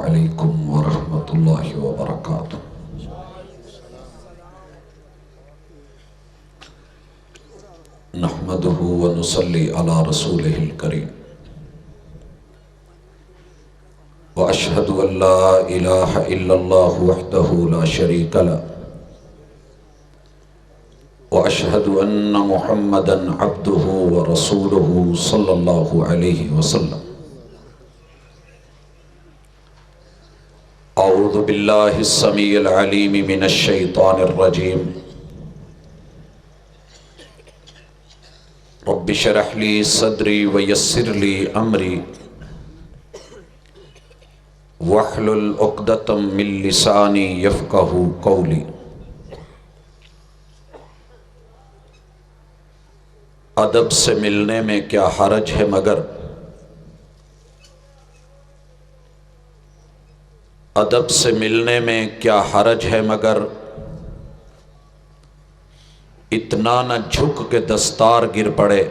علیکم ورحمۃ اللہ وبرکاتہ۔ نحمدہ ونصلی علی رسولہ الکریم، واشہد ان لا الہ الا اللہ وحدہ لا شریک لہ، واشہد ان محمدا عبدہ ورسولہ صلی اللہ علیہ وسلم۔ اعوذ باللہ السمیع العلیم من الشیطان الرجیم، رب اشرح لی صدری ویسر لی امری واحلل عقدۃ من لسانی یفقہوا قولی۔ ادب سے ملنے میں کیا حرج ہے مگر ادب سے ملنے میں کیا حرج ہے مگر اتنا نہ جھک کے دستار گر پڑے۔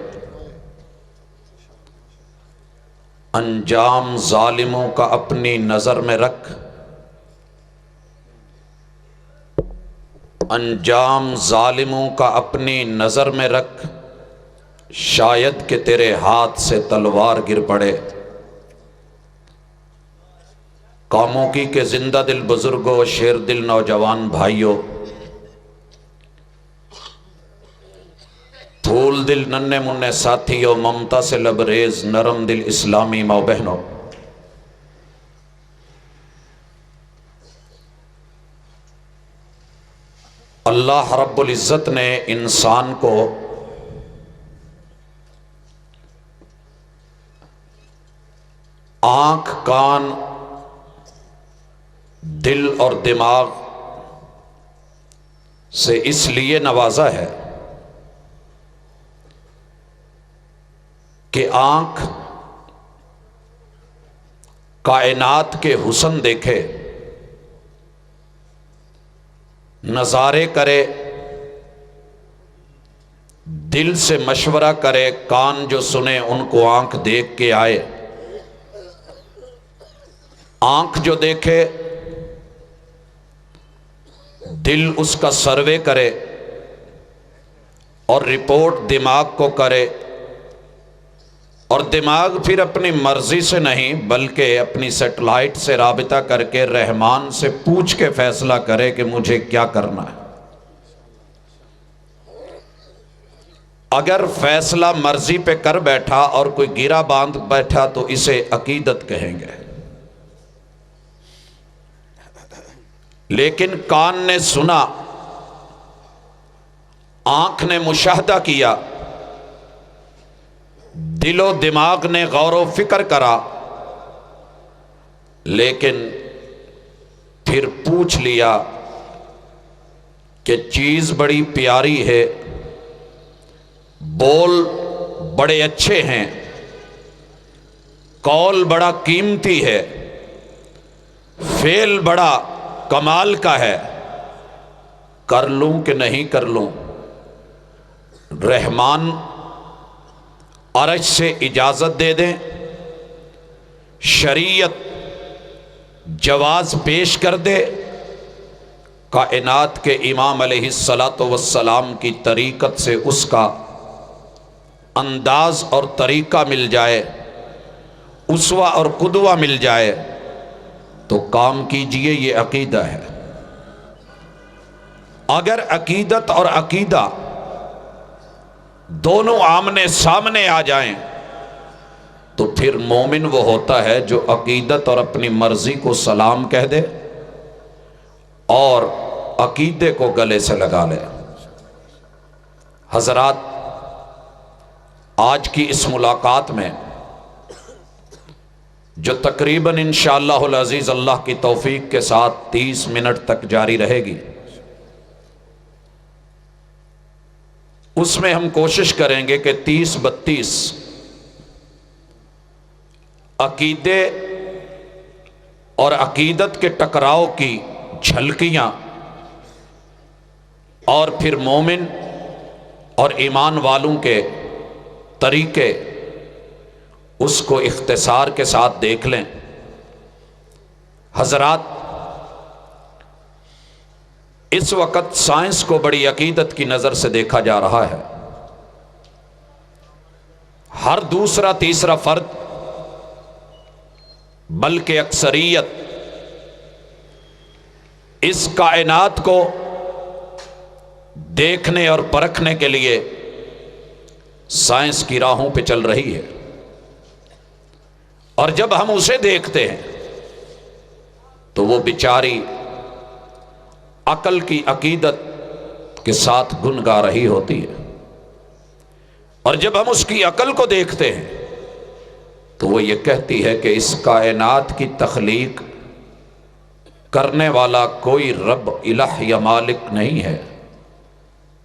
انجام ظالموں کا اپنی نظر میں رکھ، انجام ظالموں کا اپنی نظر میں رکھ، شاید کہ تیرے ہاتھ سے تلوار گر پڑے۔ قوموں کی کے زندہ دل بزرگوں، شیر دل نوجوان بھائیوں، پھول دل ننھے منھے ساتھیوں، ممتا سے لبریز نرم دل اسلامی ماں بہنوں، اللہ رب العزت نے انسان کو آنکھ، کان، دل اور دماغ سے اس لیے نوازا ہے کہ آنکھ کائنات کے حسن دیکھے، نظارے کرے، دل سے مشورہ کرے، کان جو سنے ان کو آنکھ دیکھ کے آئے۔ آنکھ جو دیکھے، دل اس کا سروے کرے اور رپورٹ دماغ کو کرے، اور دماغ پھر اپنی مرضی سے نہیں بلکہ اپنی سیٹلائٹ سے رابطہ کر کے رحمان سے پوچھ کے فیصلہ کرے کہ مجھے کیا کرنا ہے۔ اگر فیصلہ مرضی پہ کر بیٹھا اور کوئی گرہ باندھ بیٹھا تو اسے عقیدت کہیں گے، لیکن کان نے سنا، آنکھ نے مشاہدہ کیا، دل و دماغ نے غور و فکر کرا، لیکن پھر پوچھ لیا کہ چیز بڑی پیاری ہے، بول بڑے اچھے ہیں، قول بڑا قیمتی ہے، فعل بڑا کمال کا ہے، کر لوں کہ نہیں کر لوں؟ رحمان عرش سے اجازت دے دیں، شریعت جواز پیش کر دے، کائنات کے امام علیہ السلام کی طریقت سے اس کا انداز اور طریقہ مل جائے، اسوہ اور قدوہ مل جائے تو کام کیجئے، یہ عقیدہ ہے۔ اگر عقیدت اور عقیدہ دونوں آمنے سامنے آ جائیں تو پھر مومن وہ ہوتا ہے جو عقیدت اور اپنی مرضی کو سلام کہہ دے اور عقیدے کو گلے سے لگا لے۔ حضرات، آج کی اس ملاقات میں جو تقریباً انشاءاللہ العزیز اللہ کی توفیق کے ساتھ 30 منٹ تک جاری رہے گی، اس میں ہم کوشش کریں گے کہ 30-32 عقیدے اور عقیدت کے ٹکراؤ کی جھلکیاں اور پھر مومن اور ایمان والوں کے طریقے اس کو اختصار کے ساتھ دیکھ لیں۔ حضرات، اس وقت سائنس کو بڑی عقیدت کی نظر سے دیکھا جا رہا ہے۔ ہر دوسرا تیسرا فرد بلکہ اکثریت اس کائنات کو دیکھنے اور پرکھنے کے لیے سائنس کی راہوں پہ چل رہی ہے، اور جب ہم اسے دیکھتے ہیں تو وہ بیچاری عقل کی عقیدت کے ساتھ گنگا رہی ہوتی ہے، اور جب ہم اس کی عقل کو دیکھتے ہیں تو وہ یہ کہتی ہے کہ اس کائنات کی تخلیق کرنے والا کوئی رب الہ یا مالک نہیں ہے،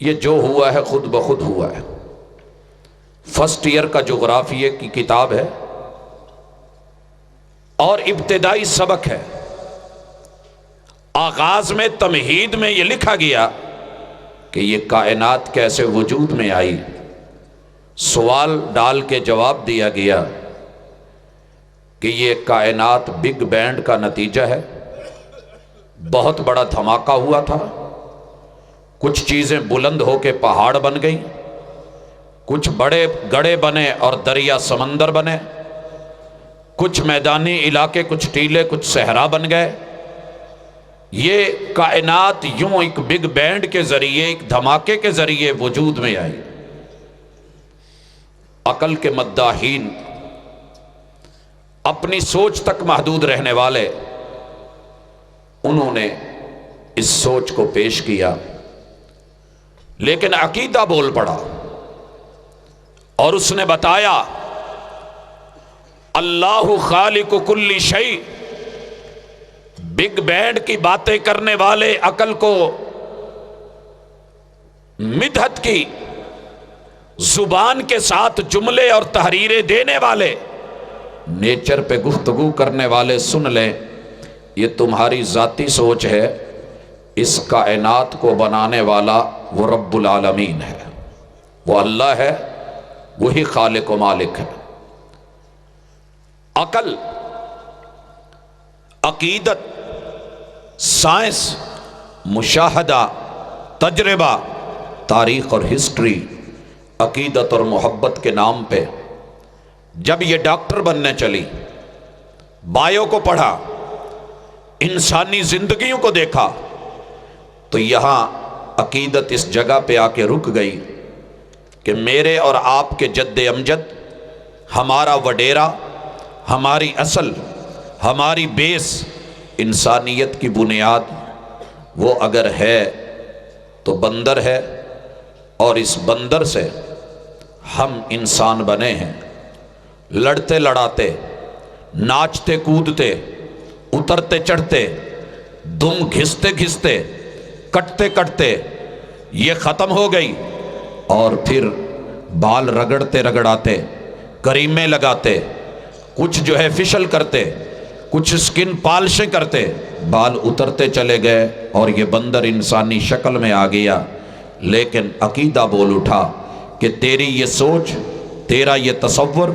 یہ جو ہوا ہے خود بخود ہوا ہے۔ فرسٹ ایئر کا جغرافیہ کی کتاب ہے اور ابتدائی سبق ہے، آغاز میں تمہید میں یہ لکھا گیا کہ یہ کائنات کیسے وجود میں آئی، سوال ڈال کے جواب دیا گیا کہ یہ کائنات بگ بینگ کا نتیجہ ہے، بہت بڑا دھماکہ ہوا تھا، کچھ چیزیں بلند ہو کے پہاڑ بن گئیں، کچھ بڑے گڑھے بنے اور دریا سمندر بنے، کچھ میدانی علاقے، کچھ ٹیلے، کچھ صحرا بن گئے۔ یہ کائنات یوں ایک بگ بینگ کے ذریعے، ایک دھماکے کے ذریعے وجود میں آئی۔ عقل کے مداحین، اپنی سوچ تک محدود رہنے والے، انہوں نے اس سوچ کو پیش کیا، لیکن عقیدہ بول پڑا اور اس نے بتایا اللہ خالق کل شیء۔ بگ بینگ کی باتیں کرنے والے، عقل کو مدحت کی زبان کے ساتھ جملے اور تحریریں دینے والے، نیچر پہ گفتگو کرنے والے، سن لیں، یہ تمہاری ذاتی سوچ ہے، اس کائنات کو بنانے والا وہ رب العالمین ہے، وہ اللہ ہے، وہی خالق و مالک ہے۔ عقل، عقیدت، سائنس، مشاہدہ، تجربہ، تاریخ اور ہسٹری، عقیدت اور محبت کے نام پہ جب یہ ڈاکٹر بننے چلی، بایو کو پڑھا، انسانی زندگیوں کو دیکھا، تو یہاں عقیدت اس جگہ پہ آ کے رک گئی کہ میرے اور آپ کے جد امجد، ہمارا وڈیرا، ہماری اصل، ہماری بیس، انسانیت کی بنیاد وہ اگر ہے تو بندر ہے، اور اس بندر سے ہم انسان بنے ہیں، لڑتے لڑاتے، ناچتے کودتے، اترتے چڑھتے، دم گھستے گھستے، کٹتے کٹتے، یہ ختم ہو گئی، اور پھر بال رگڑتے رگڑاتے، کریمیں لگاتے، کچھ جو ہے فشل کرتے، کچھ سکن پالشیں کرتے، بال اترتے چلے گئے اور یہ بندر انسانی شکل میں آ گیا۔ لیکن عقیدہ بول اٹھا کہ تیری یہ سوچ، تیرا یہ تصور،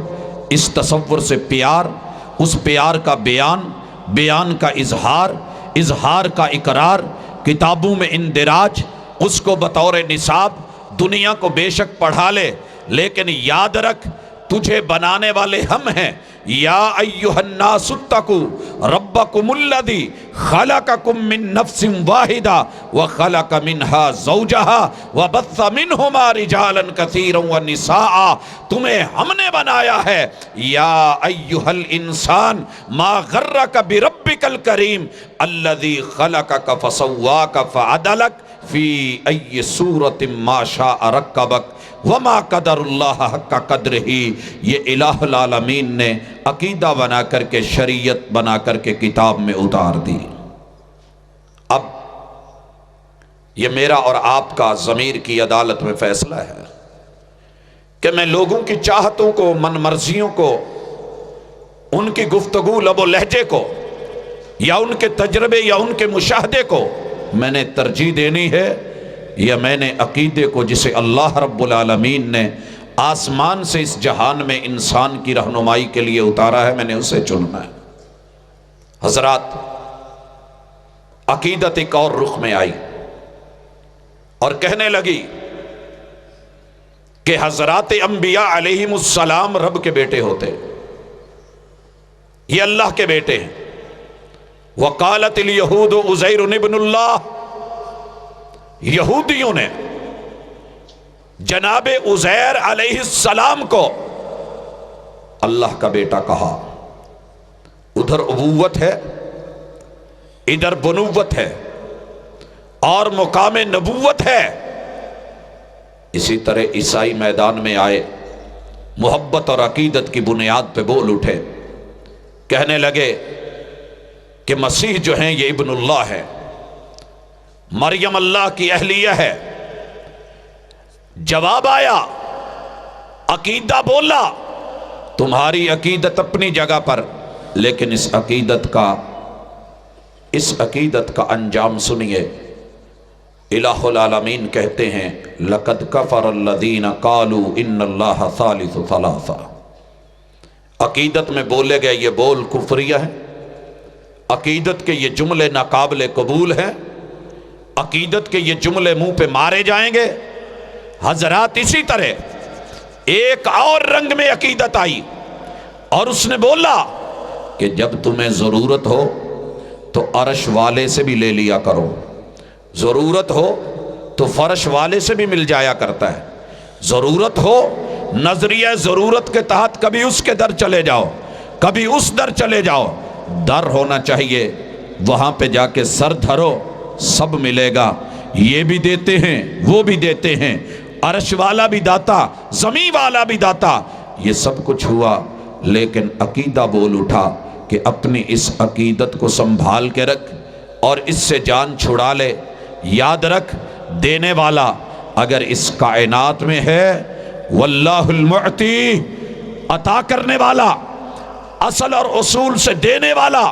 اس تصور سے پیار، اس پیار کا بیان، بیان کا اظہار، اظہار کا اقرار، کتابوں میں اندراج، اس کو بطور نصاب دنیا کو بے شک پڑھا لے، لیکن یاد رکھ تجھے بنانے والے ہم ہیں۔ یا ایھا الناس اتقوا ربکم الذی خلقکم من نفس واحدہ وخلق منها زوجها وبث منہما رجالا کثیرا ونساء، تمہیں ہم نے بنایا ہے۔ یا ایھا الانسان ما غرک بربک الکریم الذی خلقک فسواک فعدلک فی ای صورت ما شاء رکبک وما قدر اللہ حق قدرہ۔ یہ الہ العالمین نے عقیدہ بنا کر کے، شریعت بنا کر کے کتاب میں اتار دی۔ اب یہ میرا اور آپ کا ضمیر کی عدالت میں فیصلہ ہے کہ میں لوگوں کی چاہتوں کو، من مرضیوں کو، ان کی گفتگو لب و لہجے کو، یا ان کے تجربے یا ان کے مشاہدے کو میں نے ترجیح دینی ہے، یا میں نے عقیدے کو جسے اللہ رب العالمین نے آسمان سے اس جہان میں انسان کی رہنمائی کے لیے اتارا ہے، میں نے اسے چننا ہے۔ حضرات، عقیدت ایک اور رخ میں آئی اور کہنے لگی کہ حضرات انبیاء علیہم السلام رب کے بیٹے ہوتے، یہ اللہ کے بیٹے ہیں۔ وقالت الیہود عزیر ابن اللہ، یہودیوں نے جناب عزیر علیہ السلام کو اللہ کا بیٹا کہا۔ ادھر ابوت ہے، ادھر بنوت ہے اور مقام نبوت ہے۔ اسی طرح عیسائی میدان میں آئے، محبت اور عقیدت کی بنیاد پہ بول اٹھے، کہنے لگے کہ مسیح جو ہیں یہ ابن اللہ ہے، مریم اللہ کی اہلیہ ہے۔ جواب آیا، عقیدہ بولا، تمہاری عقیدت اپنی جگہ پر، لیکن اس عقیدت کا انجام سنیے۔ الہ العالمین کہتے ہیں لَقَدْ كَفَرَ الَّذِينَ قَالُوا إِنَّ اللَّهَ ثَالِثُ ثَلَاثَةٍ۔ عقیدت میں بولے گئے یہ بول کفریہ ہے، عقیدت کے یہ جملے ناقابل قبول ہیں، عقیدت کے یہ جملے منہ پہ مارے جائیں گے۔ حضرات اسی طرح ایک اور رنگ میں عقیدت آئی اور اس نے بولا کہ جب تمہیں ضرورت ہو تو عرش والے سے بھی لے لیا کرو، ضرورت ہو تو فرش والے سے بھی مل جایا کرتا ہے، ضرورت ہو نظریہ ضرورت کے تحت کبھی اس کے در چلے جاؤ، کبھی اس در چلے جاؤ، در ہونا چاہیے، وہاں پہ جا کے سر دھرو، سب ملے گا۔ یہ بھی دیتے ہیں وہ بھی دیتے ہیں، عرش والا بھی داتا، زمین والا بھی داتا، یہ سب کچھ ہوا، لیکن عقیدہ بول اٹھا کہ اپنی اس عقیدت کو سنبھال کے رکھ اور اس سے جان چھڑا لے۔ یاد رکھ، دینے والا اگر اس کائنات میں ہے، واللہ المعطی، عطا کرنے والا، اصل اور اصول سے دینے والا،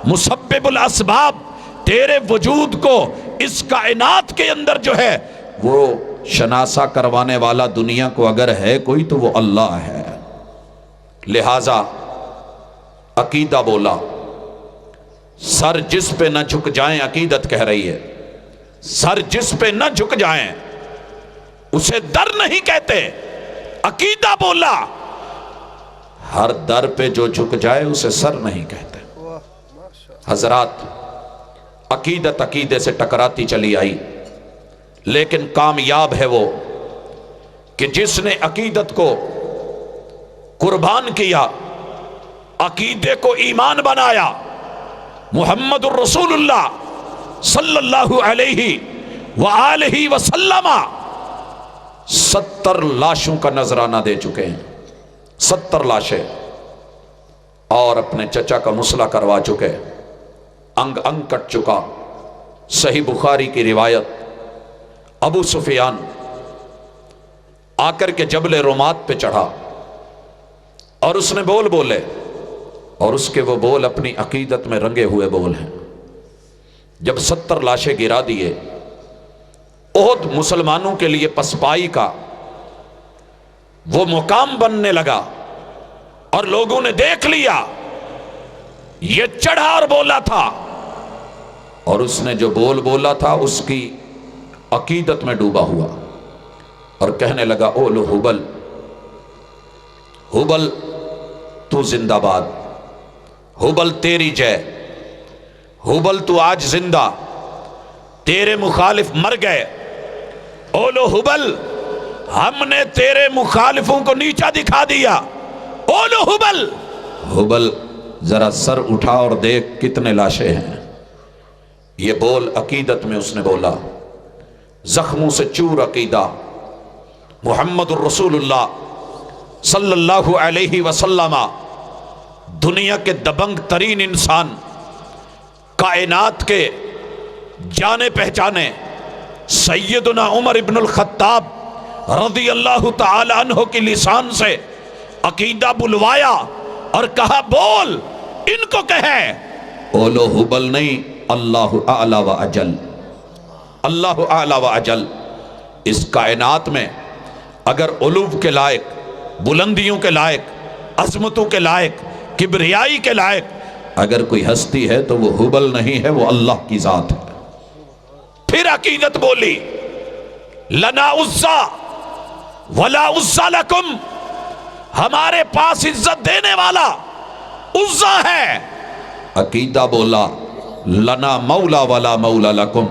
مسبب الاسباب، تیرے وجود کو اس کائنات کے اندر جو ہے وہ شناسا کروانے والا دنیا کو اگر ہے کوئی تو وہ اللہ ہے۔ لہٰذا عقیدہ بولا، سر جس پہ نہ جھک جائیں، عقیدت کہہ رہی ہے سر جس پہ نہ جھک جائیں اسے در نہیں کہتے۔ عقیدہ بولا، ہر در پہ جو جھک جائے اسے سر نہیں کہتے۔ حضرات عقیدت عقیدے سے ٹکراتی چلی آئی، لیکن کامیاب ہے وہ کہ جس نے عقیدت کو قربان کیا، عقیدے کو ایمان بنایا۔ محمد الرسول اللہ صلی اللہ علیہ وآلہ وسلم 70 لاشوں کا نذرانہ دے چکے ہیں، 70 لاشیں، اور اپنے چچا کا مسئلہ کروا چکے، انگ انگ کٹ چکا۔ صحیح بخاری کی روایت، ابو سفیان آ کر کے جبل رومات پہ چڑھا اور اس نے بول بولے، اور اس کے وہ بول اپنی عقیدت میں رنگے ہوئے بول ہیں۔ جب 70 لاشیں گرا دیے، احد مسلمانوں کے لیے پسپائی کا وہ مقام بننے لگا، اور لوگوں نے دیکھ لیا یہ چڑھا اور بولا تھا، اور اس نے جو بول بولا تھا اس کی عقیدت میں ڈوبا ہوا، اور کہنے لگا اولو حبل، حبل تو زندہ باد، حبل تیری جے، حبل تو آج زندہ، تیرے مخالف مر گئے، اولو حبل ہم نے تیرے مخالفوں کو نیچا دکھا دیا، اولو حبل، حبل ذرا سر اٹھا اور دیکھ کتنے لاشیں ہیں۔ یہ بول عقیدت میں اس نے بولا، زخموں سے چور عقیدہ، محمد الرسول اللہ صلی اللہ علیہ وسلم دنیا کے دبنگ ترین انسان، کائنات کے جانے پہچانے سیدنا عمر ابن الخطاب رضی اللہ تعالی عنہ کی لسان سے عقیدہ بلوایا اور کہا بول، ان کو کہے اولو حبل نہیں، اللہ اعلی و اجل، اللہ اعلی و اجل۔ اس کائنات میں اگر علو کے لائق، بلندیوں کے لائق، عظمتوں کے لائق، کبریائی کے لائق اگر کوئی ہستی ہے تو وہ حبل نہیں ہے، وہ اللہ کی ذات ہے۔ عقیدت بولی لنا عزا ولا عزا لکم، ہمارے پاس عزت دینے والا عزا ہے۔ عقیدہ بولا لنا مولا ولا مولا لکم،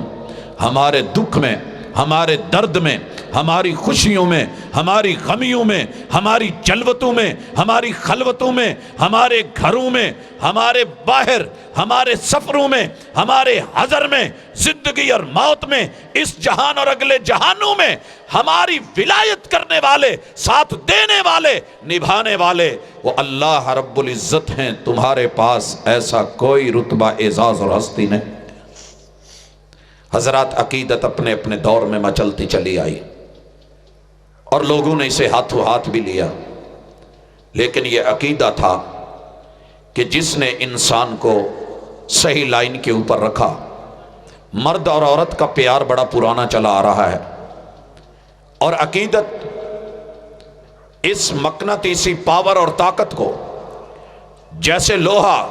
ہمارے دکھ میں، ہمارے درد میں، ہماری خوشیوں میں، ہماری غمیوں میں، ہماری جلوتوں میں، ہماری خلوتوں میں، ہمارے گھروں میں، ہمارے باہر، ہمارے سفروں میں، ہمارے حضر میں، زندگی اور موت میں، اس جہان اور اگلے جہانوں میں ہماری ولایت کرنے والے، ساتھ دینے والے، نبھانے والے وہ اللہ رب العزت ہیں۔ تمہارے پاس ایسا کوئی رتبہ، اعزاز اور ہستی نہیں۔ حضرات، عقیدت اپنے اپنے دور میں مچلتی چلی آئی اور لوگوں نے اسے ہاتھوں ہاتھ بھی لیا، لیکن یہ عقیدہ تھا کہ جس نے انسان کو صحیح لائن کے اوپر رکھا۔ مرد اور عورت کا پیار بڑا پرانا چلا آ رہا ہے، اور عقیدت اس مقناطیسی پاور اور طاقت کو، جیسے لوہا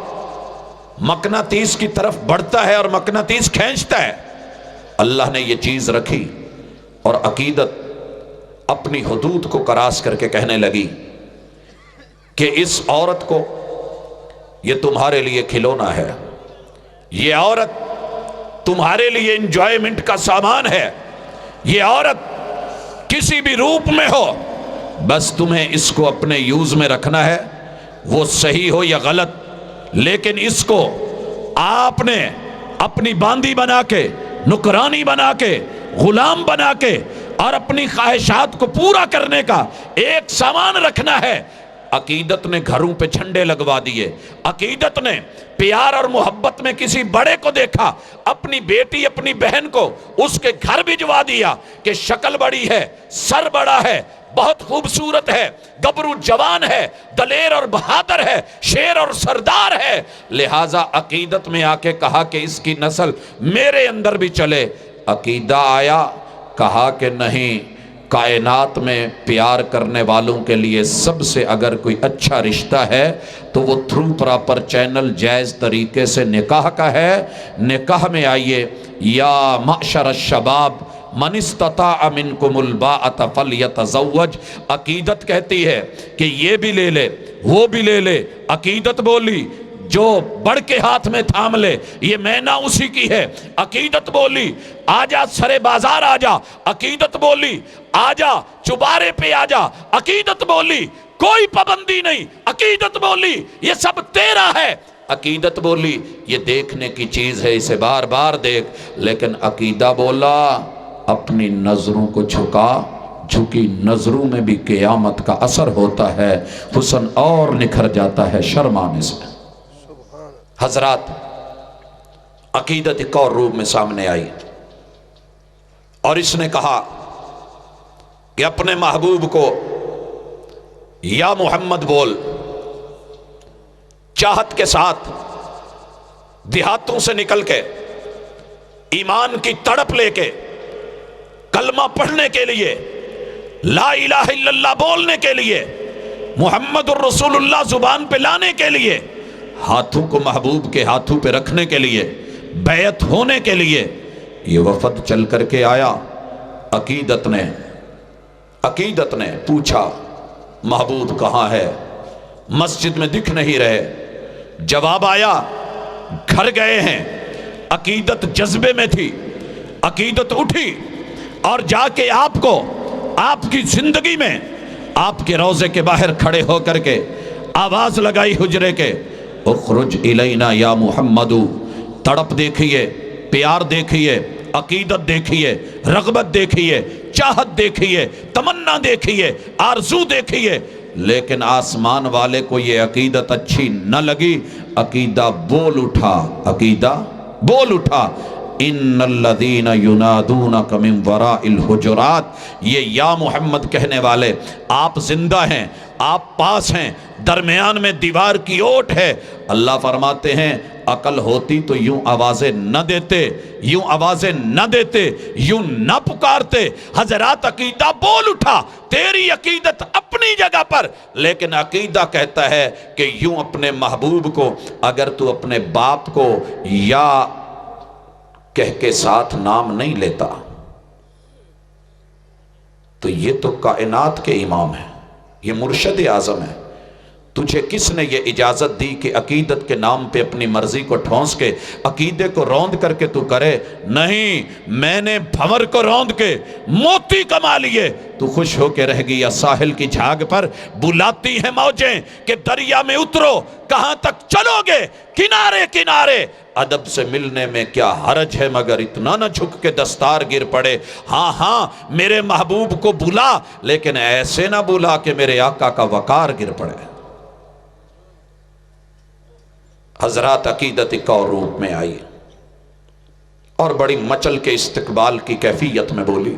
مقناطیس کی طرف بڑھتا ہے اور مقناطیس کھینچتا ہے، اللہ نے یہ چیز رکھی، اور عقیدت اپنی حدود کو کراس کر کے کہنے لگی کہ اس عورت کو، یہ تمہارے لیے کھلونا ہے، یہ عورت تمہارے لیے انجوائمنٹ کا سامان ہے، یہ عورت کسی بھی روپ میں ہو، بس تمہیں اس کو اپنے یوز میں رکھنا ہے، وہ صحیح ہو یا غلط، لیکن اس کو آپ نے اپنی باندی بنا کے، نکرانی بنا کے، غلام بنا کے، اور اپنی خواہشات کو پورا کرنے کا ایک سامان رکھنا ہے۔ عقیدت نے گھروں پہ جھنڈے لگوا دیے، عقیدت نے پیار اور محبت میں کسی بڑے کو دیکھا، اپنی بیٹی، اپنی بہن کو اس کے گھر بھجوا دیا کہ شکل بڑی ہے، سر بڑا ہے، بہت خوبصورت ہے، گبرو جوان ہے، دلیر اور بہادر ہے، شیر اور سردار ہے، لہٰذا عقیدت میں آ کے کہا کہ اس کی نسل میرے اندر بھی چلے۔ عقیدہ آیا، کہا کہ نہیں، کائنات میں پیار کرنے والوں کے لیے سب سے اگر کوئی اچھا رشتہ ہے تو وہ تھرو پراپر چینل جائز طریقے سے نکاح کا ہے۔ نکاح میں آئیے، یا معشر الشباب من استطاع منکم الباءۃ فلیتزوج، عقیدت کہتی ہے کہ یہ بھی لے لے، وہ بھی لے لے۔ عقیدت بولی جو بڑھ کے ہاتھ میں تھام لے، یہ مینا اسی کی ہے۔ عقیدت بولی آجا سرے بازار آجا، عقیدت بولی آجا چبارے پہ آجا، عقیدت بولی کوئی پابندی نہیں، عقیدت بولی یہ سب تیرا ہے۔ عقیدت بولی یہ دیکھنے کی چیز ہے، اسے بار بار دیکھ، لیکن عقیدہ بولا اپنی نظروں کو جھکا، جھکی نظروں میں بھی قیامت کا اثر ہوتا ہے، حسن اور نکھر جاتا ہے شرمانے سے۔ حضرات، عقیدت ایک اور روپ میں سامنے آئی، اور اس نے کہا کہ اپنے محبوب کو یا محمد بول، چاہت کے ساتھ دیہاتوں سے نکل کے، ایمان کی تڑپ لے کے، کلمہ پڑھنے کے لیے، لا الہ الا اللہ بولنے کے لیے، محمد الرسول اللہ زبان پہ لانے کے لیے، ہاتھوں کو محبوب کے ہاتھوں پہ رکھنے کے لیے، بیعت ہونے کے لیے یہ وفد چل کر کے آیا۔ عقیدت نے پوچھا محبوب کہاں ہے؟ مسجد میں دکھ نہیں رہے۔ جواب آیا گھر گئے ہیں۔ عقیدت جذبے میں تھی، عقیدت اٹھی اور جا کے آپ کو، آپ کی زندگی میں، آپ کے روضے کے باہر کھڑے ہو کر کے آواز لگائی حجرے کے، اخرج الینا یا محمد۔ تڑپ دیکھیے، پیار دیکھیے، عقیدت دیکھیے، رغبت دیکھیے، چاہت دیکھیے، تمنا دیکھیے، آرزو دیکھیے، لیکن آسمان والے کو یہ عقیدت اچھی نہ لگی۔ عقیدہ بول اٹھا، عقیدہ بول اٹھا، ان الذین ینادونک من وراء الحجرات۔ یہ یا محمد کہنے والے آپ زندہ ہیں، آپ پاس ہیں، درمیان میں دیوار کی اوٹ ہے۔ اللہ فرماتے ہیں عقل ہوتی تو یوں آوازیں نہ دیتے، یوں آوازیں نہ دیتے، یوں نہ پکارتے۔ حضرات، عقیدہ بول اٹھا، تیری عقیدت اپنی جگہ پر، لیکن عقیدہ کہتا ہے کہ یوں اپنے محبوب کو، اگر تو اپنے باپ کو یا کہہ کے ساتھ نام نہیں لیتا تو یہ تو کائنات کے امام ہے، یہ مرشد اعظم ہے۔ تجھے کس نے یہ اجازت دی کہ عقیدت کے نام پہ اپنی مرضی کو ٹھونس کے عقیدے کو روند کر کے تو کرے؟ نہیں، میں نے بھنور کو روند کے موتی کما لیے، تو خوش ہو کے رہ گیا ساحل کی جھاگ پر۔ بلاتی ہیں موجیں کہ دریا میں اترو، کہاں تک چلو گے؟ کنارے کنارے۔ ادب سے ملنے میں کیا حرج ہے، مگر اتنا نہ جھک کے دستار گر پڑے۔ ہاں ہاں میرے محبوب کو بلا، لیکن ایسے نہ بلا کہ میرے آقا کا وقار گر پڑے۔ حضرات عقیدت ایک اور روپ میں آئی اور بڑی مچل کے استقبال کی کیفیت میں بولی۔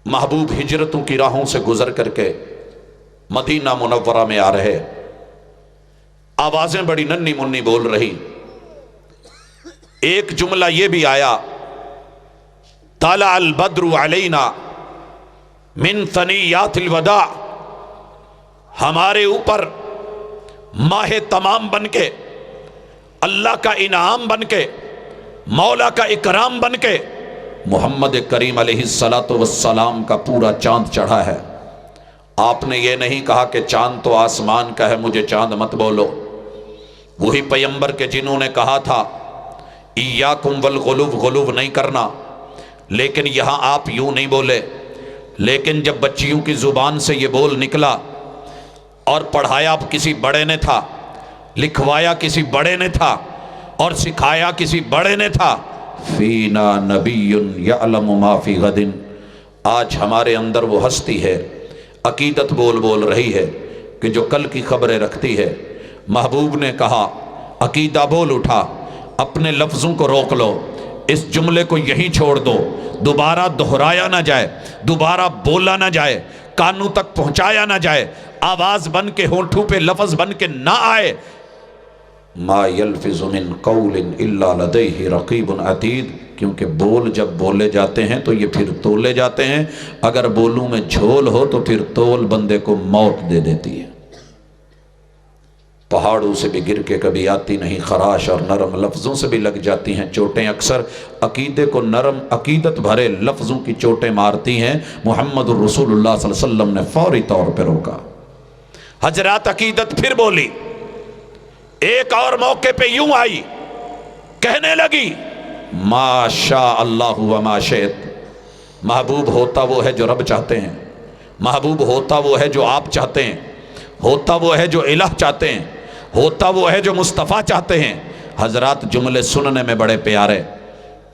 محبوب ہجرتوں کی راہوں سے گزر کر کے مدینہ منورہ میں آ رہے، آوازیں بڑی ننھی منی بول رہی۔ ایک جملہ یہ بھی آیا، طلع البدر علینا من ثنیات الوداع، ہمارے اوپر ماہ تمام بن کے، اللہ کا انعام بن کے، مولا کا اکرام بن کے محمد کریم علیہ السلام کا پورا چاند چڑھا ہے۔ آپ نے یہ نہیں کہا کہ چاند تو آسمان کا ہے، مجھے چاند مت بولو۔ وہی پیمبر کے جنہوں نے کہا تھا ایاکم والغلو، غلو نہیں کرنا، لیکن یہاں آپ یوں نہیں بولے۔ لیکن جب بچیوں کی زبان سے یہ بول نکلا اور پڑھایا کسی بڑے نے تھا، لکھوایا کسی بڑے نے تھا، اور سکھایا کسی بڑے نے تھا، فینا نبی یعلم ما فی غد، آج ہمارے اندر وہ ہستی ہے، عقیدت بول رہی ہے کہ جو کل کی خبریں رکھتی ہے۔ محبوب نے کہا عقیدہ بول اٹھا، اپنے لفظوں کو روک لو، اس جملے کو یہیں چھوڑ دو، دوبارہ دہرایا نہ جائے، دوبارہ بولا نہ جائے، کانوں تک پہنچایا نہ جائے، آواز بن کے ہونٹوں پہ لفظ بن کے نہ آئے۔ ما یلفظ من قول الا لدیہ رقیب عتید، کیونکہ بول جب بولے جاتے ہیں تو یہ پھر تولے جاتے ہیں، اگر بولوں میں جھول ہو تو پھر تول بندے کو موت دے دیتی ہے۔ پہاڑوں سے بھی گر کے کبھی آتی نہیں خراش، اور نرم لفظوں سے بھی لگ جاتی ہیں چوٹیں، اکثر عقیدے کو نرم عقیدت بھرے لفظوں کی چوٹیں مارتی ہیں۔ محمد الرسول اللہ صلی اللہ علیہ وسلم نے فوری طور پہ روکا۔ حضرات عقیدت پھر بولی، ایک اور موقع پہ یوں آئی، کہنے لگی ما شاء اللہ وما شئت، محبوب ہوتا وہ ہے جو رب چاہتے ہیں، محبوب ہوتا وہ ہے جو آپ چاہتے ہیں، ہوتا وہ ہے جو الہ چاہتے ہیں، ہوتا وہ ہے جو مصطفیٰ چاہتے ہیں۔ حضرات جملے سننے میں بڑے پیارے،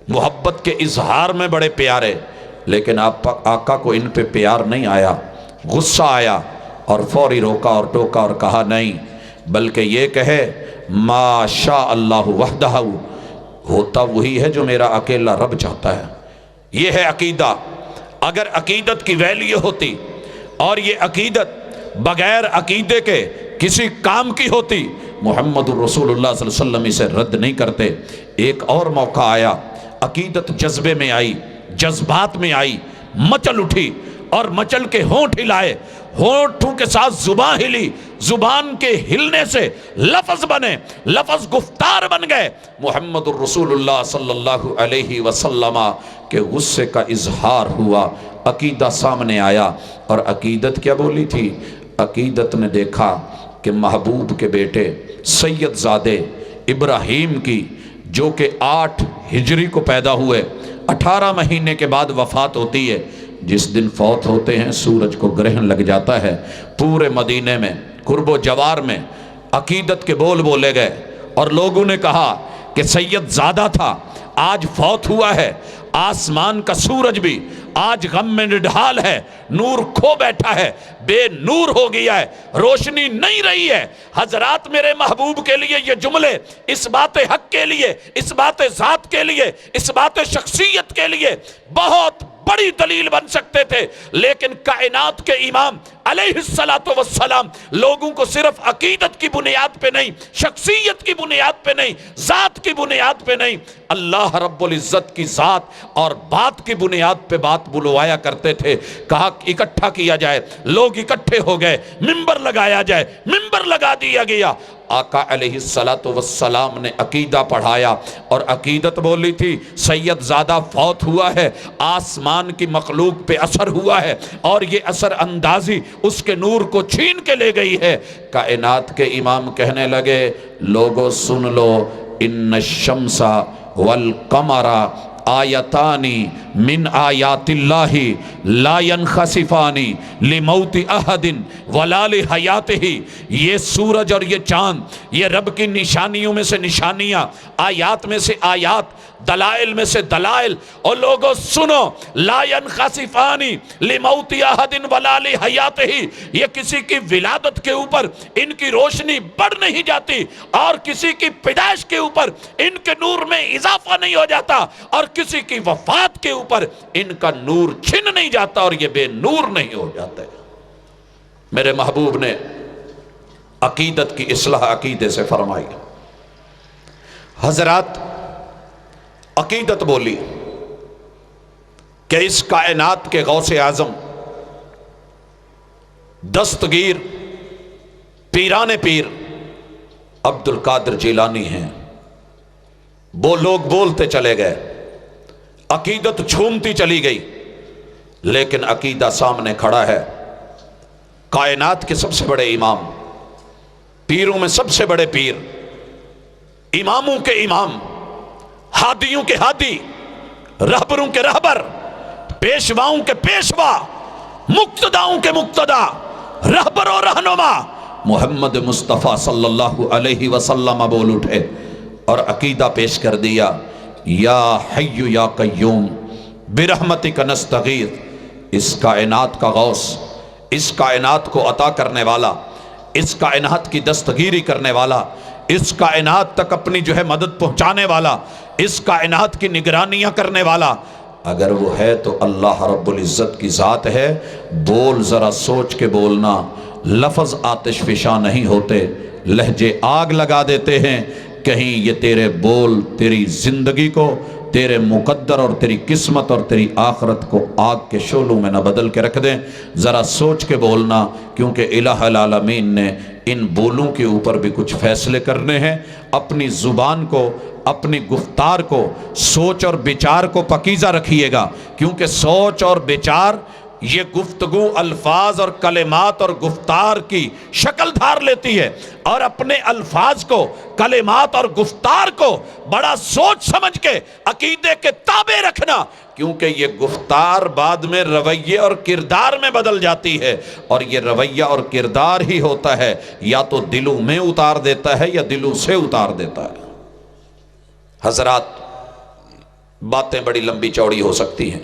محبت کے اظہار میں بڑے پیارے، لیکن آقا کو ان پہ پیار نہیں آیا، غصہ آیا اور فوری روکا اور ٹوکا اور کہا نہیں، بلکہ یہ کہے ما شاء اللہ وحدہ، ہوتا وہی ہے جو میرا اکیلا رب چاہتا ہے۔ یہ ہے عقیدہ۔ اگر عقیدت کی ویلیو ہوتی اور یہ عقیدت بغیر عقیدے کے کسی کام کی ہوتی، محمد الرسول اللہ صلی اللہ علیہ وسلم اسے رد نہیں کرتے۔ ایک اور موقع آیا، عقیدت جذبے میں آئی، جذبات میں آئی، مچل اٹھی اور مچل کے ہونٹ ہلائے، ہونٹوں کے ساتھ زبان ہلی، زبان کے ہلنے سے لفظ بنے، لفظ گفتار بن گئے۔ محمد الرسول اللہ صلی اللہ علیہ وسلم کے غصے کا اظہار ہوا، عقیدہ سامنے آیا، اور عقیدت کیا بولی تھی؟ عقیدت نے دیکھا کہ محبوب کے بیٹے سید زادے ابراہیم کی، جو کہ 8 ہجری کو پیدا ہوئے، 18 مہینے کے بعد وفات ہوتی ہے، جس دن فوت ہوتے ہیں سورج کو گرہن لگ جاتا ہے۔ پورے مدینے میں قرب و جوار میں عقیدت کے بول بولے گئے، اور لوگوں نے کہا کہ سید زادہ تھا، آج فوت ہوا ہے، آسمان کا سورج بھی آج غم میں نڈھال ہے، نور کھو بیٹھا ہے، بے نور ہو گیا ہے، روشنی نہیں رہی ہے۔ حضرات میرے محبوب کے لیے یہ جملے اس بات حق کے لیے، اس بات ذات کے لیے، اس بات شخصیت کے لیے بہت بڑی دلیل بن سکتے تھے، لیکن کائنات کے امام علیہ الصلوۃ والسلام لوگوں کو صرف عقیدت کی بنیاد پہ نہیں، شخصیت کی بنیاد پہ نہیں، ذات کی بنیاد پہ نہیں، اللہ رب العزت کی ذات اور بات کی بنیاد پہ بات بلوایا کرتے تھے۔ کہا اکٹھا کیا جائے، لوگ اکٹھے ہو گئے، ممبر لگایا جائے، ممبر لگا دیا گیا۔ آقا علیہ الصلوۃ والسلام نے عقیدہ پڑھایا اور عقیدت بولی تھی سید زادہ فوت ہوا ہے، آسمان کی مخلوق پہ اثر ہوا ہے اور یہ اثر اندازی اس کے نور کو چھین کے لے گئی ہے۔ کائنات کے امام کہنے لگے لوگو سن لو، ان الشمس والقمر آیتانی من آیات اللہ لا ینخسفانی لموت احد ولا لحیاتہ، یہ سورج اور یہ چاند یہ رب کی نشانیوں میں سے نشانیاں، آیات میں سے آیات، دلائل میں سے دلائل، اور لوگوں سنو لا ینخسفانی لموت احد ولا لحیاتہ، یہ کسی کی ولادت کے اوپر ان کی روشنی بڑھ نہیں جاتی اور کسی کی پیدائش کے اوپر ان کے نور میں اضافہ نہیں ہو جاتا اور کسی کی وفات کے اوپر ان کا نور چھن نہیں جاتا اور یہ بے نور نہیں ہو جاتے۔ میرے محبوب نے عقیدت کی اصلاح عقیدے سے فرمائی۔ حضرات عقیدت بولی کہ اس کائنات کے غوث اعظم دستگیر پیران پیر عبد القادر جیلانی ہیں۔ وہ لوگ بولتے چلے گئے، عقیدت جھومتی چلی گئی، لیکن عقیدہ سامنے کھڑا ہے۔ کائنات کے سب سے بڑے امام، پیروں میں سب سے بڑے پیر، اماموں کے امام، ہادیوں کے ہادی، رہبروں کے رہبر، پیشواؤں کے پیشوا، مقتداؤں کے مقتدا، رہبر و رہنما محمد مصطفیٰ صلی اللہ علیہ وسلم بول اٹھے اور عقیدہ پیش کر دیا، یا حی یا قیوم برحمتک نستغیث۔ اس کائنات کا غوث، اس کائنات کو عطا کرنے والا، اس کائنات کی دستگیری کرنے والا، اس کائنات تک اپنی مدد پہنچانے والا، اس کائنات کی نگرانیاں کرنے والا اگر وہ ہے تو اللہ رب العزت کی ذات ہے۔ بول ذرا سوچ کے بولنا، لفظ آتش فشاں نہیں ہوتے، لہجے آگ لگا دیتے ہیں، کہیں یہ تیرے بول تیری زندگی کو، تیرے مقدر اور تیری قسمت اور تیری آخرت کو آگ کے شعلوں میں نہ بدل کے رکھ دیں۔ ذرا سوچ کے بولنا، کیونکہ الہ العالمین نے ان بولوں کے اوپر بھی کچھ فیصلے کرنے ہیں۔ اپنی زبان کو، اپنی گفتار کو، سوچ اور بچار کو پاکیزہ رکھیے گا، کیونکہ سوچ اور بچار یہ گفتگو، الفاظ اور کلمات اور گفتار کی شکل دھار لیتی ہے، اور اپنے الفاظ کو، کلمات اور گفتار کو بڑا سوچ سمجھ کے عقیدے کے تابع رکھنا، کیونکہ یہ گفتار بعد میں رویے اور کردار میں بدل جاتی ہے، اور یہ رویہ اور کردار ہی ہوتا ہے یا تو دلوں میں اتار دیتا ہے یا دلوں سے اتار دیتا ہے۔ حضرات باتیں بڑی لمبی چوڑی ہو سکتی ہیں،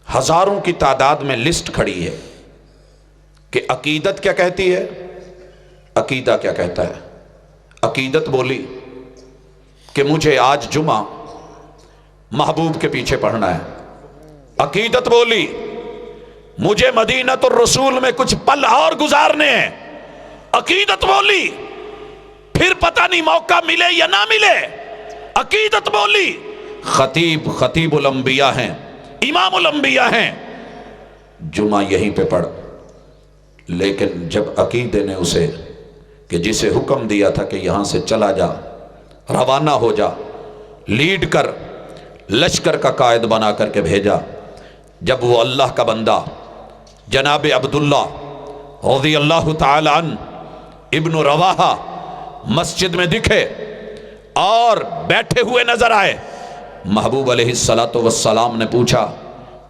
ہزاروں کی تعداد میں لسٹ کھڑی ہے کہ عقیدت کیا کہتی ہے، عقیدہ کیا کہتا ہے۔ عقیدت بولی کہ مجھے آج جمعہ محبوب کے پیچھے پڑھنا ہے۔ عقیدت بولی مجھے مدینۃ الرسول میں کچھ پل اور گزارنے ہیں۔ عقیدت بولی پھر پتہ نہیں موقع ملے یا نہ ملے۔ عقیدت بولی خطیب الانبیاء ہیں، امام الانبیاء ہیں، جمعہ یہیں پہ پڑھ۔ لیکن جب عقیدے نے اسے کہ جسے حکم دیا تھا کہ یہاں سے چلا جا، روانہ ہو جا، لیڈ کر، لشکر کا قائد بنا کر کے بھیجا، جب وہ اللہ کا بندہ جناب عبداللہ رضی اللہ تعالی عنہ ابن رواحہ مسجد میں دکھے اور بیٹھے ہوئے نظر آئے، محبوب علیہ السلام نے پوچھا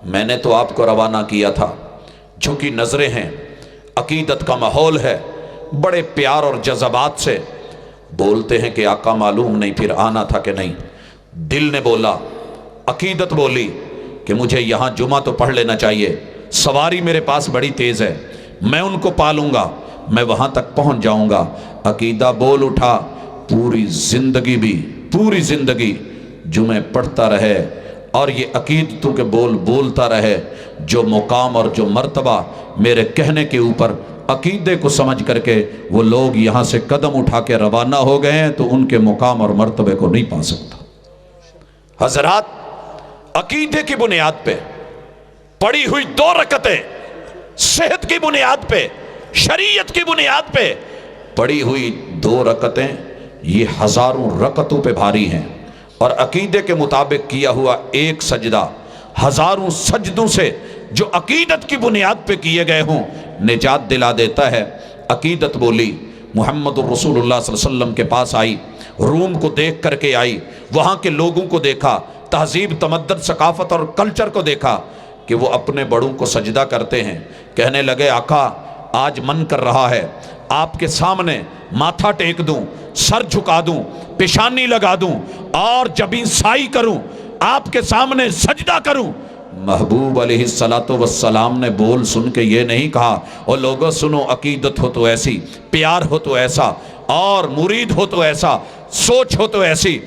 میں نے تو آپ کو روانہ کیا تھا، جھکی نظریں ہیں، عقیدت کا ماحول ہے، بڑے پیار اور جذبات سے بولتے ہیں کہ آقا معلوم نہیں پھر آنا تھا کہ نہیں۔ دل نے بولا، عقیدت بولی کہ مجھے یہاں جمعہ تو پڑھ لینا چاہیے، سواری میرے پاس بڑی تیز ہے، میں ان کو پالوں گا، میں وہاں تک پہنچ جاؤں گا۔ عقیدہ بول اٹھا پوری زندگی جمعے پڑھتا رہے، اور یہ عقیدتوں کے بول بولتا رہے، جو مقام اور جو مرتبہ میرے کہنے کے اوپر عقیدے کو سمجھ کر کے وہ لوگ یہاں سے قدم اٹھا کے روانہ ہو گئے ہیں تو ان کے مقام اور مرتبے کو نہیں پا سکتا۔ حضرات، عقیدے کی بنیاد پہ پڑھی ہوئی 2 رکعتیں، صحت کی بنیاد پہ، شریعت کی بنیاد پہ پڑھی ہوئی 2 رکعتیں یہ ہزاروں رکعتوں پہ بھاری ہیں، اور عقیدے کے مطابق کیا ہوا ایک سجدہ ہزاروں سجدوں سے جو عقیدت کی بنیاد پہ کیے گئے ہوں نجات دلا دیتا ہے۔ عقیدت بولی، محمد الرسول اللہ صلی اللہ علیہ وسلم کے پاس آئی، روم کو دیکھ کر کے آئی، وہاں کے لوگوں کو دیکھا، تہذیب، تمدن، ثقافت اور کلچر کو دیکھا کہ وہ اپنے بڑوں کو سجدہ کرتے ہیں۔ کہنے لگے آقا آج من کر رہا ہے آپ کے سامنے ماتھا ٹیک دوں، سر جھکا دوں، پیشانی لگا دوں اور جبیں سائی کروں، آپ کے سامنے سجدہ کروں۔ محبوب علیہ السلام نے بول سن کے یہ نہیں کہا او لوگوں سنو، عقیدت ہو تو ایسی، پیار ہو تو ایسا، اور مرید ہو تو ایسا، سوچ ہو تو ایسی،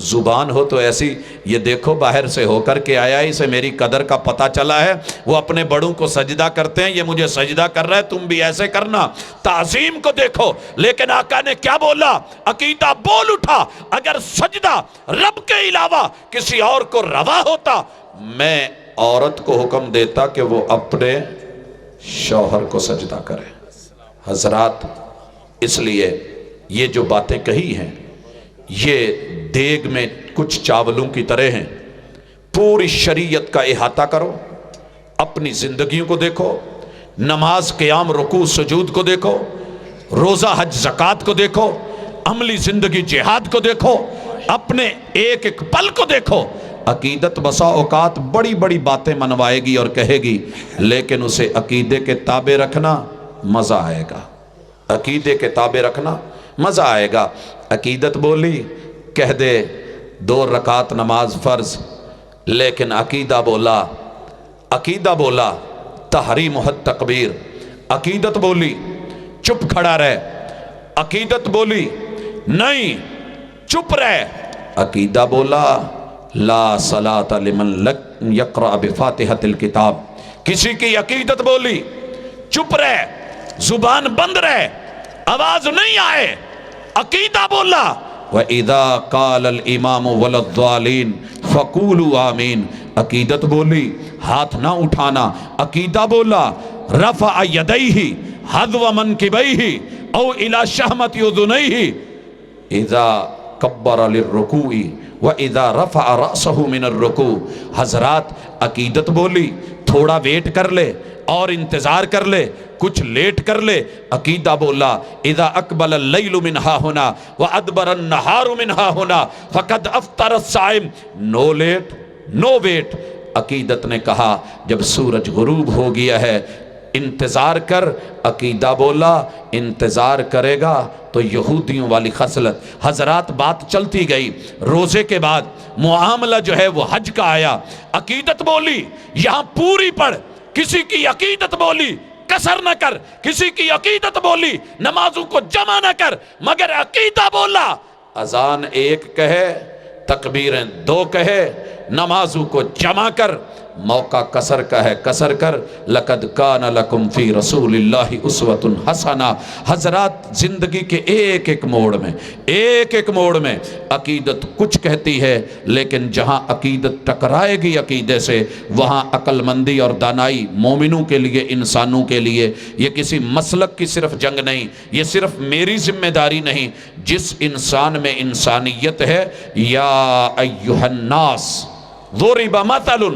زبان ہو تو ایسی۔ یہ دیکھو باہر سے ہو کر کے آیا، اسے میری قدر کا پتہ چلا ہے، وہ اپنے بڑوں کو سجدہ کرتے ہیں، یہ مجھے سجدہ کر رہا ہے، تم بھی ایسے کرنا۔ تعظیم کو دیکھو، لیکن آقا نے کیا بولا؟ عقیدہ بول اٹھا، اگر سجدہ رب کے علاوہ کسی اور کو روا ہوتا، میں عورت کو حکم دیتا کہ وہ اپنے شوہر کو سجدہ کرے۔ حضرات، اس لیے یہ جو باتیں کہی ہیں یہ دیگ میں کچھ چاولوں کی طرح ہیں۔ پوری شریعت کا احاطہ کرو، اپنی زندگیوں کو دیکھو، نماز، قیام، رکوع، سجود کو دیکھو، روزہ، حج، زکوٰۃ کو دیکھو، عملی زندگی جہاد کو دیکھو، اپنے ایک ایک پل کو دیکھو۔ عقیدت بسا اوقات بڑی بڑی باتیں منوائے گی اور کہے گی، لیکن اسے عقیدے کے تابع رکھنا مزہ آئے گا، عقیدے کے تابع رکھنا مزہ آئے گا۔ عقیدت بولی، کہہ دے 2 رکعت نماز فرض، لیکن عقیدہ بولا تحریم حد تکبیر۔ عقیدت بولی چپ کھڑا رہ، عقیدت بولی نہیں چپ رہ۔ عقیدہ بولا لا صلاۃ لمن لم یقرأ بفاتحۃ الکتاب۔ کسی کی عقیدت بولی چپ رہ، زبان بند رہ، آواز نہیں آئے۔ عقیدہ بولا وَإِذَا قَالَ الْإِمَامُ وَلَا الضَّالِينَ فَقُولُوا آمین۔ عقیدت بولی ہاتھ نہ اٹھانا۔ عقیدہ بولا رفع یدیہ حذو منکبیہ او الی شہمۃ اذنیہ اذا کبر للرکوع وَإِذَا رَفَعَ رَأْسَهُ مِنَ الرُّكُوعِ۔ حضرات، عقیدت بولی تھوڑا ویٹ کر لے اور انتظار کر لے، کچھ لیٹ کر لے۔ عقیدہ بولا اذا اقبل اللیل من ہا ہونا وادبر النہار من ہا ہونا فقد افطر الصائم۔ نو لیٹ نو ویٹ۔ عقیدت نے کہا جب سورج غروب ہو گیا ہے انتظار کر۔ عقیدہ بولا انتظار کرے گا تو یہودیوں والی خصلت۔ حضرات، بات چلتی گئی، روزے کے بعد معاملہ جو ہے وہ حج کا آیا۔ عقیدت بولی یہاں پوری پڑھ، کسی کی عقیدت بولی کسر نہ کر، کسی کی عقیدت بولی نمازوں کو جمع نہ کر، مگر عقیدہ بولا اذان 1 کہے، تکبیریں 2 کہے، نمازوں کو جمع کر، موقع کسر کا ہے کسر کر۔ لقد کان لکم فی رسول اللہ اسوۃ حسنہ۔ حضرات، زندگی کے ایک ایک موڑ میں عقیدت کچھ کہتی ہے، لیکن جہاں عقیدت ٹکرائے گی عقیدے سے وہاں عقل مندی اور دانائی مومنوں کے لیے، انسانوں کے لیے۔ یہ کسی مسلک کی صرف جنگ نہیں، یہ صرف میری ذمہ داری نہیں، جس انسان میں انسانیت ہے، یا ایھا الناس ضرب مثل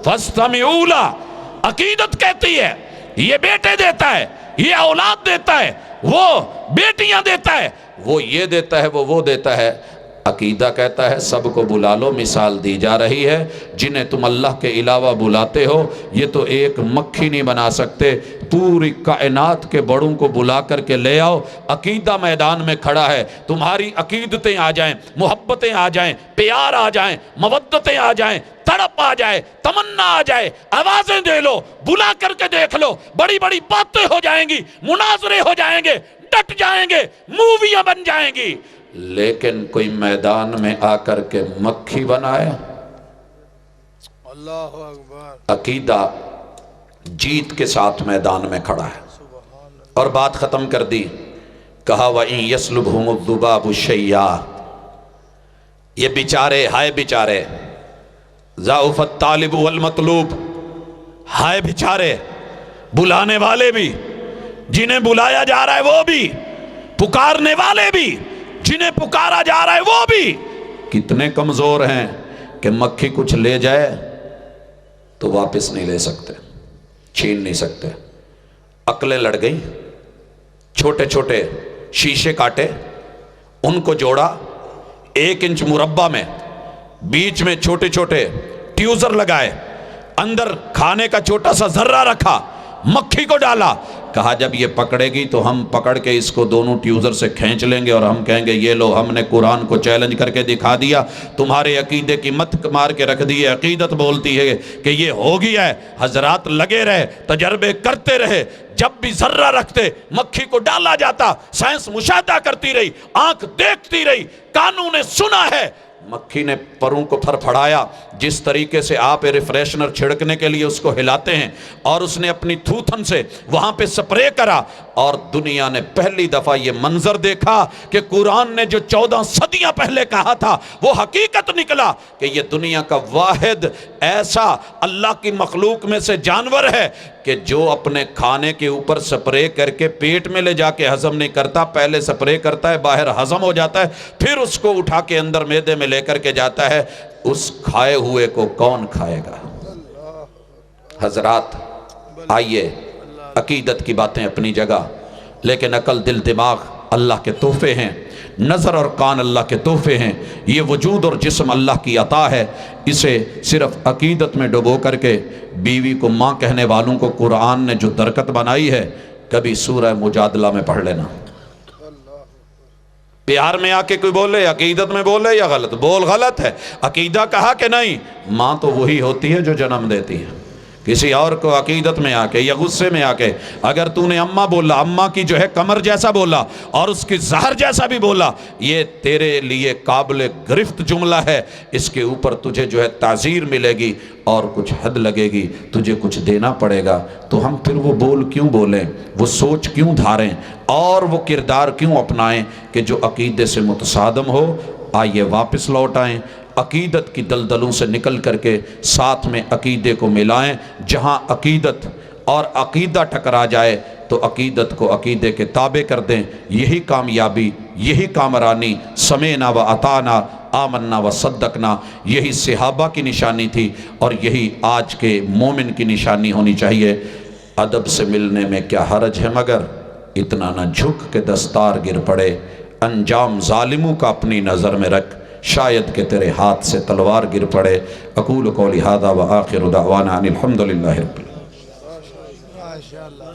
فاستمعوا لہ۔ عقیدت کہتی ہے یہ بیٹے دیتا ہے، یہ اولاد دیتا ہے، وہ بیٹیاں دیتا ہے، وہ یہ دیتا ہے، وہ دیتا ہے۔ عقیدہ کہتا ہے سب کو بلا لو، مثال دی جا رہی ہے جنہیں تم اللہ کے علاوہ بلاتے ہو یہ تو ایک مکھی نہیں بنا سکتے، پوری کائنات کے بڑوں کو بلا کر کے لے آؤ۔ عقیدہ میدان میں کھڑا ہے، تمہاری عقیدتیں آ جائیں، محبتیں آ جائیں، پیار آ جائیں، مودتیں آ جائیں، تڑپ آ جائے، تمنا آ جائے، آوازیں دے لو، بلا کر کے دیکھ لو، بڑی بڑی باتیں ہو جائیں گی، مناظرے ہو جائیں گے، ڈٹ جائیں گے، موویاں بن جائیں گی۔ لیکن کوئی میدان میں آ کر کے مکھی بنائے، اللہ اکبر. عقیدہ جیت کے ساتھ میدان میں کھڑا ہے. اور بات ختم کر دی. کہا وَإِن يَسْلُبْهُمُ الذُّبَابُ شَيْئًا، یہ بیچارے، ہائے بیچارے، ضعف الطالب والمطلوب، ہائے بیچارے، بلانے والے بھی، جنہیں بلایا جا رہا ہے وہ بھی، پکارنے والے بھی، جنہیں پکارا جا رہا ہے وہ بھی کتنے کمزور ہیں کہ مکھی کچھ لے جائے تو واپس نہیں لے سکتے، چھین نہیں سکتے. عقلیں لڑ گئیں. چھوٹے چھوٹے شیشے کاٹے، ان کو جوڑا 1 انچ مربع میں، بیچ میں چھوٹے چھوٹے ٹیوزر لگائے، اندر کھانے کا چھوٹا سا ذرہ رکھا، مکھی کو ڈالا. کہا جب یہ پکڑے گی تو ہم پکڑ کے اس کو دونوں ٹیوزر سے کھینچ لیں گے اور ہم کہیں گے یہ لو، ہم نے قرآن کو چیلنج کر کے دکھا دیا، تمہارے عقیدے کی مت مار کے رکھ دی ہے. عقیدت بولتی ہے کہ یہ ہو گیا ہے. حضرات لگے رہے، تجربے کرتے رہے. جب بھی ذرہ رکھتے مکھی کو ڈالا جاتا. سائنس مشاہدہ کرتی رہی، آنکھ دیکھتی رہی، کانوں نے سنا ہے. مکھی نے پروں کو پھر پھڑایا، جس طریقے سے آپ ریفریشنر چھڑکنے کے لیے اس کو ہلاتے ہیں، اور اس نے اپنی تھوتھن سے وہاں پہ سپرے کرا. اور دنیا نے پہلی دفعہ یہ منظر دیکھا کہ قرآن نے جو 14 صدیاں پہلے کہا تھا وہ حقیقت نکلا کہ یہ دنیا کا واحد ایسا اللہ کی مخلوق میں سے جانور ہے کہ جو اپنے کھانے کے اوپر سپرے کر کے پیٹ میں لے جا کے ہضم نہیں کرتا. پہلے سپرے کرتا ہے، باہر ہضم ہو جاتا ہے، پھر اس کو اٹھا کے اندر معدے میں لے کر کے جاتا ہے. اس کھائے ہوئے کو کون کھائے گا؟ حضرات آئیے، عقیدت کی باتیں اپنی جگہ، لیکن عقل، دل، دماغ اللہ کے تحفے ہیں، نظر اور کان اللہ کے تحفے ہیں. یہ وجود اور جسم اللہ کی عطا ہے. اسے صرف عقیدت میں ڈبو کر کے بیوی کو ماں کہنے والوں کو قرآن نے جو درکت بنائی ہے، کبھی سورہ مجادلہ میں پڑھ لینا. پیار میں آ کے کوئی بولے عقیدت میں بولے یا غلط بول، غلط ہے. عقیدہ کہا کہ نہیں، ماں تو وہی ہوتی ہے جو جنم دیتی ہے. کسی اور کو عقیدت میں آ کے یا غصے میں آ کے اگر تو نے اماں بولا، اماں کی جو ہے کمر جیسا بولا اور اس کی زہر جیسا بھی بولا، یہ تیرے لیے قابل گرفت جملہ ہے. اس کے اوپر تجھے جو ہے تعزیر ملے گی اور کچھ حد لگے گی، تجھے کچھ دینا پڑے گا. تو ہم پھر وہ بول کیوں بولیں، وہ سوچ کیوں دھاریں، اور وہ کردار کیوں اپنائیں کہ جو عقیدے سے متصادم ہو؟ آئیے واپس لوٹ آئیں، عقیدت کی دلدلوں سے نکل کر کے ساتھ میں عقیدے کو ملائیں. جہاں عقیدت اور عقیدہ ٹکرا جائے تو عقیدت کو عقیدے کے تابع کر دیں. یہی کامیابی، یہی کامرانی، سمعنا و اطعنا، آمنا و صدقنا، یہی صحابہ کی نشانی تھی اور یہی آج کے مومن کی نشانی ہونی چاہیے. ادب سے ملنے میں کیا حرج ہے، مگر اتنا نہ جھک کے دستار گر پڑے. انجام ظالموں کا اپنی نظر میں رکھ، شاید کہ تیرے ہاتھ سے تلوار گر پڑے. اقول قولی ھذا وآخر دعوانا ان الحمد للہ رب العالمین. ماشاءاللہ.